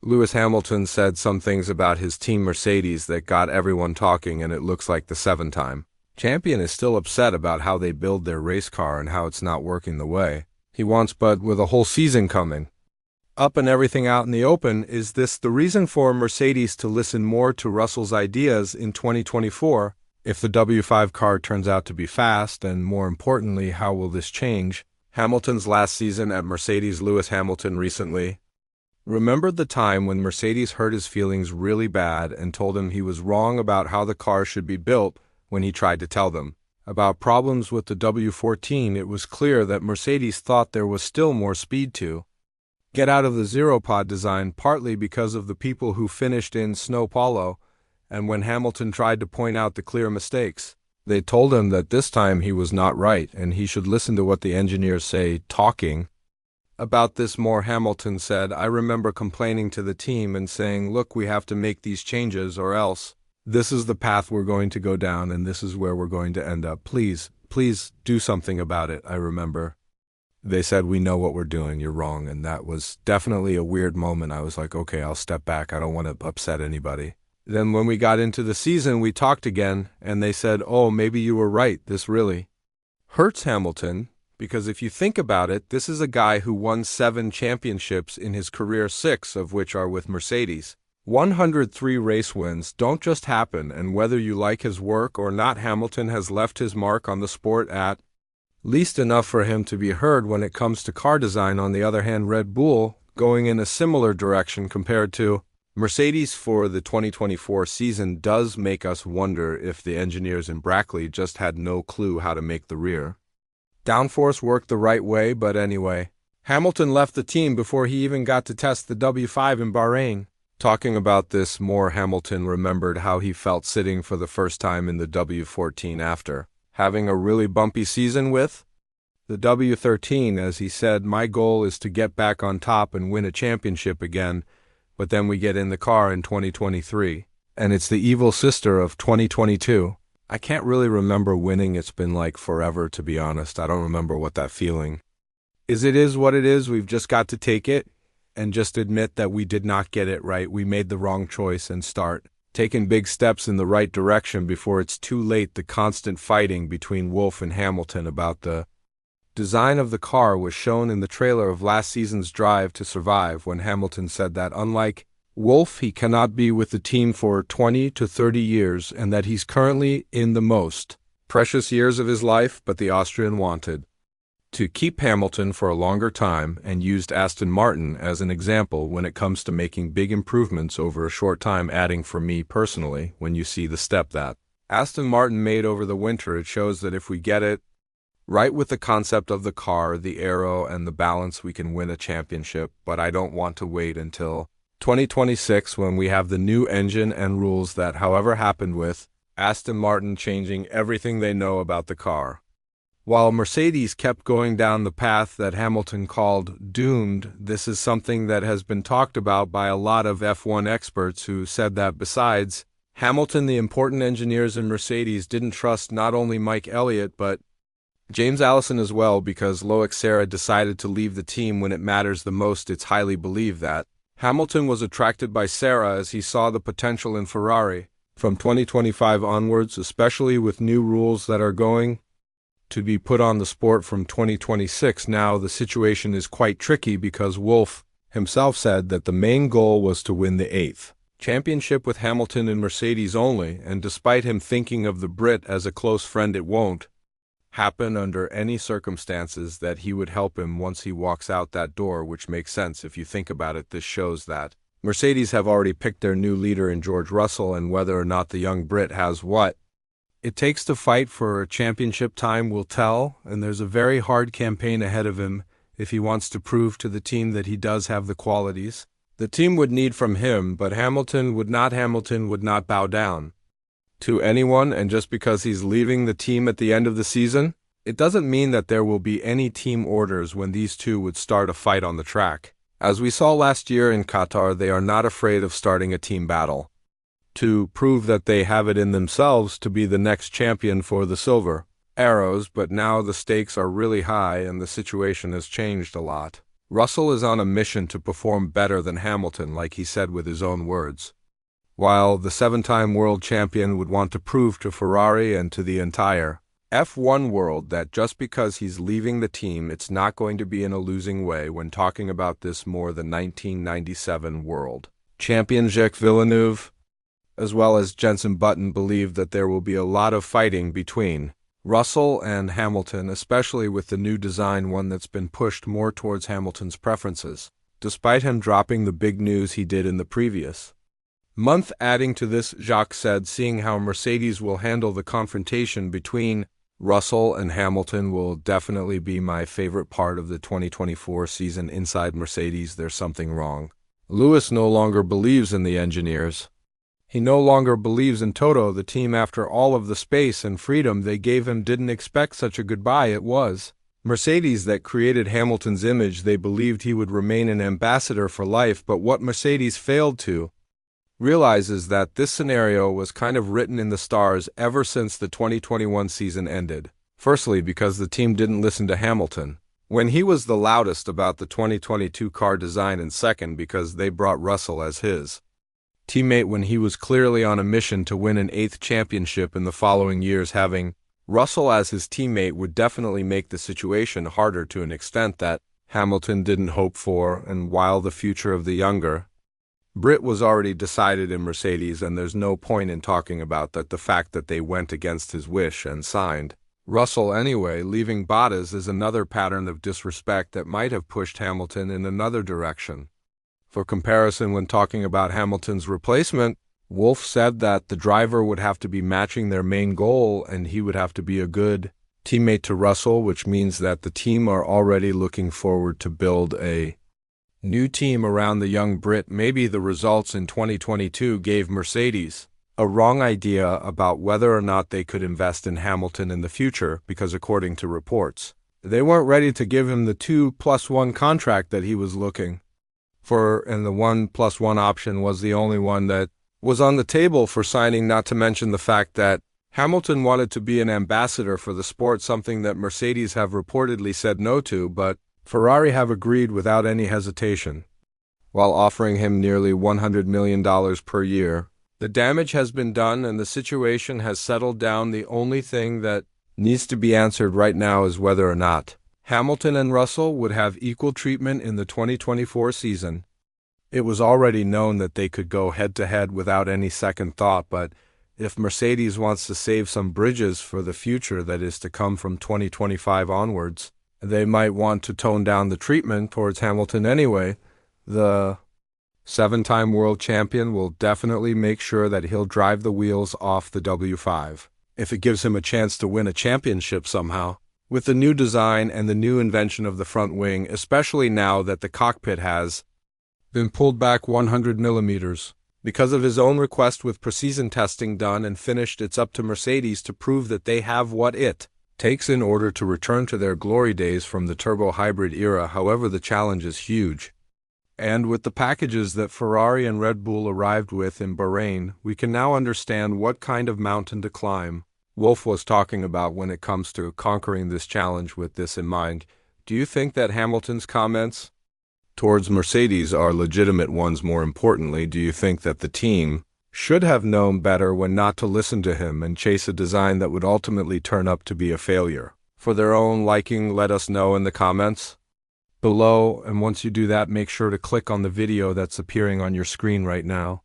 Lewis Hamilton said some things about his team Mercedes that got everyone talking, and it looks like the seven-time champion is still upset about how they build their race car and how it's not working the way he wants, but with a whole season coming up and everything out in the open, is this the reason for Mercedes to listen more to Russell's ideas in 2024? If the W5 car turns out to be fast, and more importantly, how will this change Hamilton's last season at Mercedes? Lewis Hamilton recently remembered the time when Mercedes hurt his feelings really bad and told him he was wrong about how the car should be built when he tried to tell them about problems with the W14. It was clear that Mercedes thought there was still more speed to get out of the Zero Pod design, partly because of the people who finished in São Paulo, and when Hamilton tried to point out the clear mistakes, they told him that this time he was not right and he should listen to what the engineers say. Talking about this more, Hamilton said, "I remember complaining to the team and saying, look, we have to make these changes or else this is the path we're going to go down and this is where we're going to end up. Please, please do something about it." I remember they said, "We know what we're doing, you're wrong." And that was definitely a weird moment. I was like, okay, I'll step back. I don't want to upset anybody. Then when we got into the season, we talked again and they said, oh, maybe you were right. This really hurts Hamilton. Because if you think about it, this is a guy who won 7 championships in his career, 6 of which are with Mercedes. 103 race wins don't just happen, and whether you like his work or not, Hamilton has left his mark on the sport at least enough for him to be heard when it comes to car design. On the other hand, Red Bull going in a similar direction compared to Mercedes for the 2024 season does make us wonder if the engineers in Brackley just had no clue how to make the rear downforce work the right way. But anyway, Hamilton left the team before he even got to test the W5 in Bahrain. Talking about this more, Hamilton remembered how he felt sitting for the first time in the W14 after having a really bumpy season with the W13. As he said, "My goal is to get back on top and win a championship again," but then we get in the car in 2023, and it's the evil sister of 2022. I can't really remember winning. It's been like forever, to be honest. I don't remember what that feeling is. It is what it is. We've just got to take it and just admit that we did not get it right. We made the wrong choice and start taking big steps in the right direction before it's too late. The constant fighting between Wolff and Hamilton about the design of the car was shown in the trailer of last season's Drive to Survive, when Hamilton said that unlike Wolff, he cannot be with the team for 20 to 30 years and that he's currently in the most precious years of his life, but the Austrian wanted to keep Hamilton for a longer time and used Aston Martin as an example when it comes to making big improvements over a short time, adding, "For me personally, when you see the step that Aston Martin made over the winter, it shows that if we get it right with the concept of the car, the aero, and the balance, we can win a championship. But I don't want to wait until 2026 when we have the new engine and rules that, however, happened with Aston Martin changing everything they know about the car, while Mercedes kept going down the path that Hamilton called doomed." This is something that has been talked about by a lot of F1 experts who said that besides Hamilton, the important engineers in Mercedes didn't trust not only Mike Elliott but James Allison as well, because Loic Serra decided to leave the team when it matters the most. It's highly believed that Hamilton was attracted by Serra as he saw the potential in Ferrari from 2025 onwards, especially with new rules that are going to be put on the sport from 2026. Now the situation is quite tricky because Wolff himself said that the main goal was to win the 8th championship with Hamilton in Mercedes only, and despite him thinking of the Brit as a close friend, it won't happen under any circumstances that he would help him once he walks out that door, which makes sense if you think about it. This shows that Mercedes have already picked their new leader in George Russell, and whether or not the young Brit has what it takes to fight for a championship, time will tell, and there's a very hard campaign ahead of him if he wants to prove to the team that he does have the qualities the team would need from him. But Hamilton would not bow down to anyone, and just because he's leaving the team at the end of the season, it doesn't mean that there will be any team orders when these two would start a fight on the track. As we saw last year in Qatar, they are not afraid of starting a team battle to prove that they have it in themselves to be the next champion for the Silver Arrows. But now the stakes are really high and the situation has changed a lot. Russell is on a mission to perform better than Hamilton, like he said with his own words. While the seven-time world champion would want to prove to Ferrari and to the entire F1 world that just because he's leaving the team, it's not going to be in a losing way when talking about this more than 1997 world champion Jacques Villeneuve, as well as Jenson Button, believe that there will be a lot of fighting between Russell and Hamilton, especially with the new design, one that's been pushed more towards Hamilton's preferences, despite him dropping the big news he did in the previous month. Adding to this, Jacques said, seeing how Mercedes will handle the confrontation between Russell and Hamilton will definitely be my favorite part of the 2024 season. Inside Mercedes, there's something wrong. Lewis no longer believes in the engineers. He no longer believes in Toto. The team, after all of the space and freedom they gave him, didn't expect such a goodbye. It was Mercedes that created Hamilton's image. They believed he would remain an ambassador for life, but what Mercedes failed to realize is that this scenario was kind of written in the stars ever since the 2021 season ended. Firstly, because the team didn't listen to Hamilton when he was the loudest about the 2022 car design, and second, because they brought Russell as his teammate when he was clearly on a mission to win an 8th championship in the following years. Having Russell as his teammate would definitely make the situation harder to an extent that Hamilton didn't hope for, and while the future of the younger Brit was already decided in Mercedes, and there's no point in talking about that, the fact that they went against his wish and signed Russell anyway, leaving Bottas, is another pattern of disrespect that might have pushed Hamilton in another direction. For comparison, when talking about Hamilton's replacement, Wolff said that the driver would have to be matching their main goal and he would have to be a good teammate to Russell, which means that the team are already looking forward to build a new team around the young Brit. Maybe the results in 2022 gave Mercedes a wrong idea about whether or not they could invest in Hamilton in the future, because according to reports, they weren't ready to give him the 2+1 contract that he was looking for, and the 1+1 option was the only one that was on the table for signing, not to mention the fact that Hamilton wanted to be an ambassador for the sport, something that Mercedes have reportedly said no to, but Ferrari have agreed without any hesitation, while offering him nearly $100 million per year. The damage has been done and the situation has settled down. The only thing that needs to be answered right now is whether or not Hamilton and Russell would have equal treatment in the 2024 season. It was already known that they could go head-to-head without any second thought, but if Mercedes wants to save some bridges for the future that is to come from 2025 onwards, they might want to tone down the treatment towards Hamilton anyway. The seven-time world champion will definitely make sure that he'll drive the wheels off the W5 if it gives him a chance to win a championship somehow. With the new design and the new invention of the front wing, especially now that the cockpit has been pulled back 100 millimeters. Because of his own request, with precision testing done and finished, it's up to Mercedes to prove that they have what it takes in order to return to their glory days from the turbo hybrid era. However, the challenge is huge. And with the packages that Ferrari and Red Bull arrived with in Bahrain, we can now understand what kind of mountain to climb Wolff was talking about when it comes to conquering this challenge. With this in mind, do you think that Hamilton's comments towards Mercedes are legitimate ones? More importantly, do you think that the team should have known better when not to listen to him and chase a design that would ultimately turn up to be a failure? For their own liking, let us know in the comments below, and once you do that, make sure to click on the video that's appearing on your screen right now.